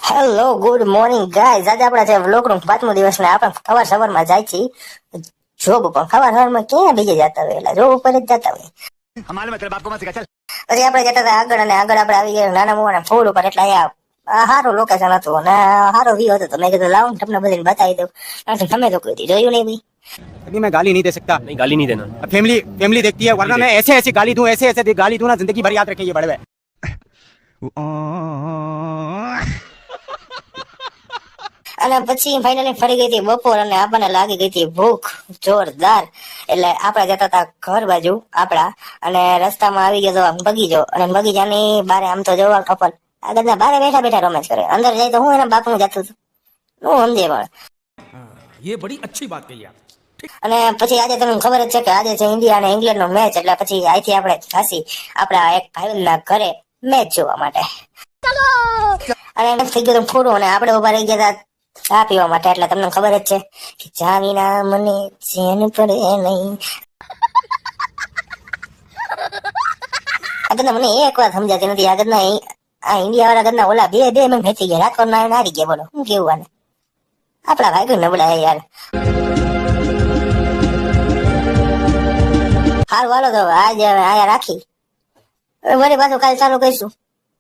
Hello good morning guys. આજે આપણા જે વ્લોગનો 5મો દિવસ ને આપણે સવારમાં જાય છીએ જોબ ઉપર. સવારમાં ક્યાં બીજે જતા હોય, એટલે જોબ ઉપર જ જતા હોય. પછી આપણે જતા હતા આગળ, અને આગળ આપણે આવી ગયા નાના મોવાના ફૂડ ઉપર. એટલે અહીંયા સારું લોકેશન હતું અને સારો વ્યૂ હતો. તો મેં કીધું લાવું તમને બધાને બતાવી દઉં. તમે તો કોઈ જોયું નહીં ભાઈ. अभी मैं गाली नहीं दे सकता। नहीं गाली नहीं देना। फैमिली फैमिली देखती है, वरना मैं ऐसे ऐसे गाली दूं, ऐसे ऐसे गाली दूं ना, जिंदगी भर याद रखेंगे बड़े। અને પછી ફાઇનલી ફરી ગઈ હતી બપોર, અને આપણને લાગી ગઈ હતી ભૂખ જોરદાર. એટલે આપણે જતા હતા ઘર બાજુ આપણા, અને રસ્તામાં આવી ગયો તો બગીચો. અને બગીચાની બારે આમ તો જોવા કપલ આગળના બારે બેઠા બેઠા રોમેન્સ કરે. અંદર જાય તો હું એના બાપનું જતું હતું, હું સમજે પણ. ये बड़ी अच्छी बात कही आप। અને પછી આજે તમને ખબર જ છે કે આજે છે ઇન્ડિયા અને ઇંગ્લેન્ડ નો મેચ. એટલે પછી અહીંથી આપણે ખાસી આપણા એક ભાઈબંધના ઘરે મેચ જોવા માટે. અને એમ થઈ ગયું પૂરું, અને આપણે ઉભા રહી ગયા હતા ચા પીવા માટે. એટલે તમને ખબર જ છે કે ચા વિના મને ચેન પડે નહીં. આગળના મને એક વાત સમજાતી નથી. આગળના આ ઇન્ડિયા વાળા આગળના ઓલા બે મેં ભેટી ગયા. રાજકોટના હારી ગયા. બોલો શું કેવું આને? આપણા ભાઈ નબળા યાર. હારું હાલો તો આજે આયા રાખી. વળી પાછું કાલ ચાલુ કરીશું.